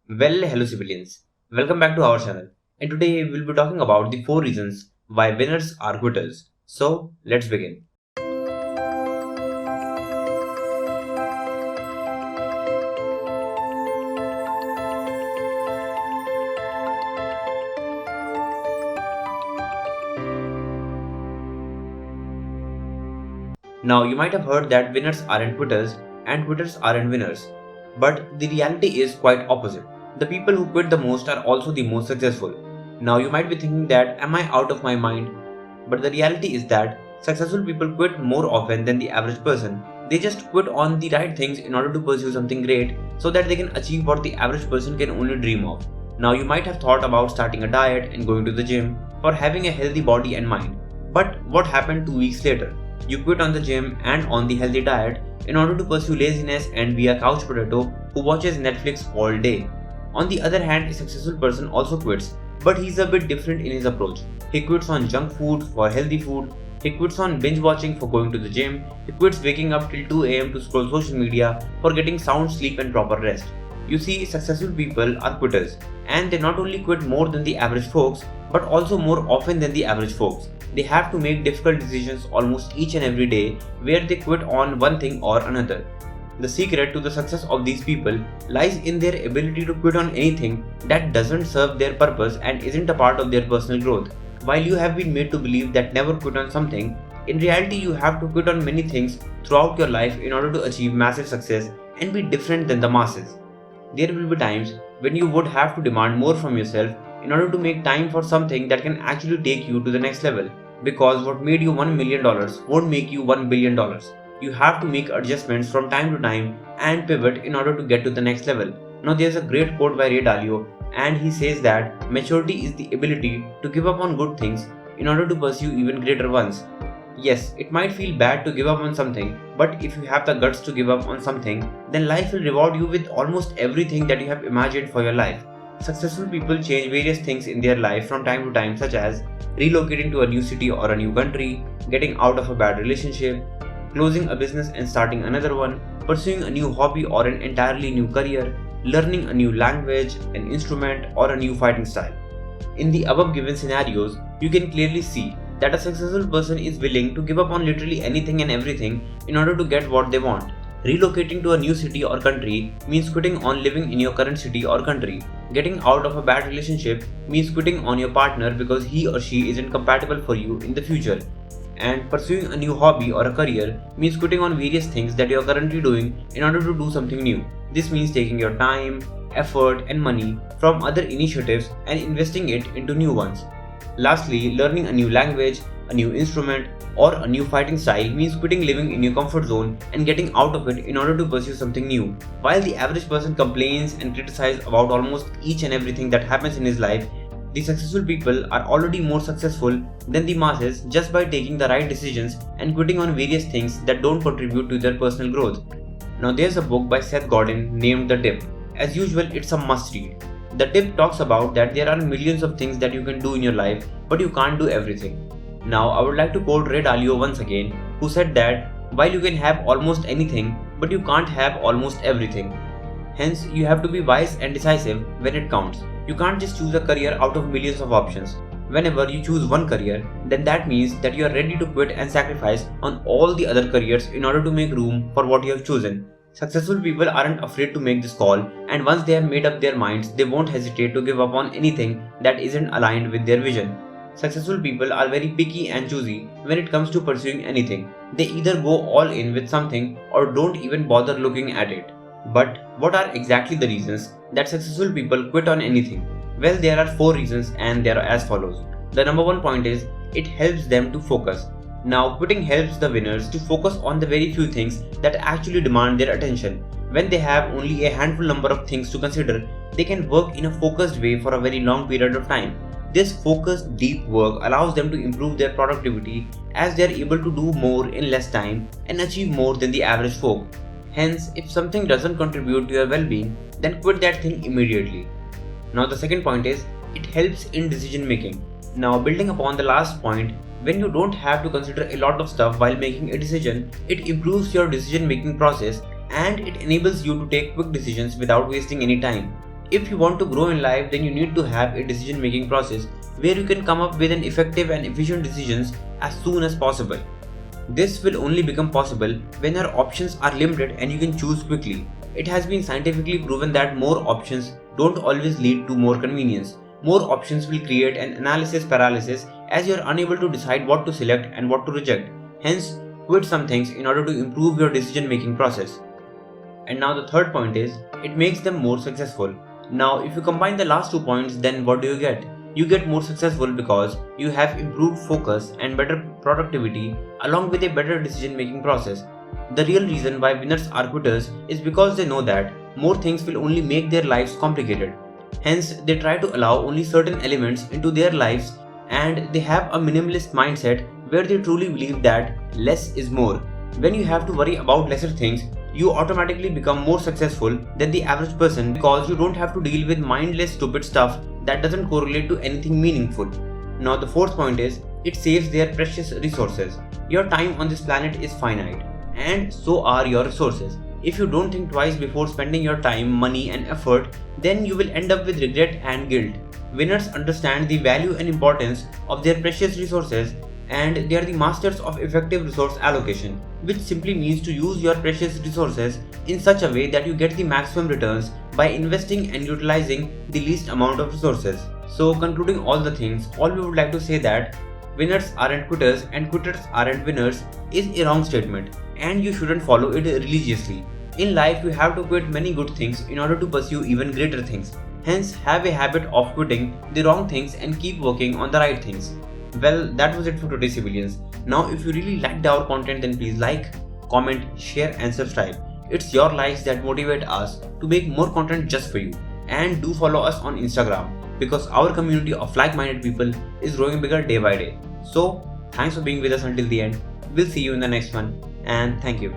Hello civilians. Welcome back to our channel. And today we'll be talking about the 4 reasons why winners are quitters. So, let's begin. Now, you might have heard that winners aren't quitters and quitters aren't winners. But the reality is quite opposite. The people who quit the most are also the most successful. Now, you might be thinking that am I out of my mind? But the reality is that successful people quit more often than the average person. They just quit on the right things in order to pursue something great so that they can achieve what the average person can only dream of. Now, you might have thought about starting a diet and going to the gym for having a healthy body and mind. But what happened 2 weeks later? You quit on the gym and on the healthy diet in order to pursue laziness and be a couch potato who watches Netflix all day. On the other hand, a successful person also quits, but he's a bit different in his approach. He quits on junk food for healthy food, he quits on binge watching for going to the gym, he quits waking up till 2 am to scroll social media for getting sound sleep and proper rest. You see, successful people are quitters, and they not only quit more than the average folks, but also more often than the average folks. They have to make difficult decisions almost each and every day where they quit on one thing or another. The secret to the success of these people lies in their ability to quit on anything that doesn't serve their purpose and isn't a part of their personal growth. While you have been made to believe that never quit on something, in reality you have to quit on many things throughout your life in order to achieve massive success and be different than the masses. There will be times when you would have to demand more from yourself in order to make time for something that can actually take you to the next level. Because what made you $1 million won't make you $1 billion. You have to make adjustments from time to time and pivot in order to get to the next level. Now, there's a great quote by Ray Dalio, and he says that maturity is the ability to give up on good things in order to pursue even greater ones. Yes, it might feel bad to give up on something, but if you have the guts to give up on something, then life will reward you with almost everything that you have imagined for your life. Successful people change various things in their life from time to time, such as relocating to a new city or a new country, getting out of a bad relationship, closing a business and starting another one, pursuing a new hobby or an entirely new career, learning a new language, an instrument, or a new fighting style. In the above given scenarios, you can clearly see that a successful person is willing to give up on literally anything and everything in order to get what they want. Relocating to a new city or country means quitting on living in your current city or country. Getting out of a bad relationship means quitting on your partner because he or she isn't compatible for you in the future. And pursuing a new hobby or a career means quitting on various things that you are currently doing in order to do something new. This means taking your time, effort, and money from other initiatives and investing it into new ones. Lastly, learning a new language, a new instrument, or a new fighting style means quitting living in your comfort zone and getting out of it in order to pursue something new. While the average person complains and criticizes about almost each and everything that happens in his life, the successful people are already more successful than the masses just by taking the right decisions and quitting on various things that don't contribute to their personal growth. Now, there's a book by Seth Godin named The Tip. As usual, it's a must read. The Tip talks about that there are millions of things that you can do in your life, but you can't do everything. Now, I would like to quote Ray Dalio once again, who said that while you can have almost anything, but you can't have almost everything. Hence, you have to be wise and decisive when it counts. You can't just choose a career out of millions of options. Whenever you choose one career, then that means that you are ready to quit and sacrifice on all the other careers in order to make room for what you have chosen. Successful people aren't afraid to make this call, and once they have made up their minds, they won't hesitate to give up on anything that isn't aligned with their vision. Successful people are very picky and choosy when it comes to pursuing anything. They either go all in with something or don't even bother looking at it. But what are exactly the reasons that successful people quit on anything? Well, there are 4 reasons, and they are as follows. The number 1 point is it helps them to focus. Now, quitting helps the winners to focus on the very few things that actually demand their attention. When they have only a handful number of things to consider, they can work in a focused way for a very long period of time. This focused, deep work allows them to improve their productivity as they are able to do more in less time and achieve more than the average folk. Hence, if something doesn't contribute to your well-being, then quit that thing immediately. Now, the second point is it helps in decision making. Now, building upon the last point, when you don't have to consider a lot of stuff while making a decision, it improves your decision making process and it enables you to take quick decisions without wasting any time. If you want to grow in life, then you need to have a decision making process where you can come up with an effective and efficient decisions as soon as possible. This will only become possible when your options are limited and you can choose quickly. It has been scientifically proven that more options don't always lead to more convenience. More options will create an analysis paralysis as you are unable to decide what to select and what to reject. Hence, quit some things in order to improve your decision making process. And now the third point is, it makes them more successful. Now, if you combine the last 2 points, then what do you get? You get more successful because you have improved focus and better productivity along with a better decision making process. The real reason why winners are quitters is because they know that more things will only make their lives complicated. Hence, they try to allow only certain elements into their lives, and they have a minimalist mindset where they truly believe that less is more. When you have to worry about lesser things, you automatically become more successful than the average person because you don't have to deal with mindless stupid stuff that doesn't correlate to anything meaningful. Now the fourth point is, it saves their precious resources. Your time on this planet is finite, and so are your resources. If you don't think twice before spending your time, money and effort, then you will end up with regret and guilt. Winners understand the value and importance of their precious resources, and they are the masters of effective resource allocation, which simply means to use your precious resources in such a way that you get the maximum returns by investing and utilizing the least amount of resources. So concluding all the things, all we would like to say that winners aren't quitters and quitters aren't winners is a wrong statement, and you shouldn't follow it religiously. In life, you have to quit many good things in order to pursue even greater things. Hence, have a habit of quitting the wrong things and keep working on the right things. Well, that was it for today's Civilians. Now, if you really liked our content, then please like, comment, share and subscribe. It's your likes that motivate us to make more content just for you. And do follow us on Instagram because our community of like-minded people is growing bigger day by day. So, thanks for being with us until the end. We'll see you in the next one, and thank you.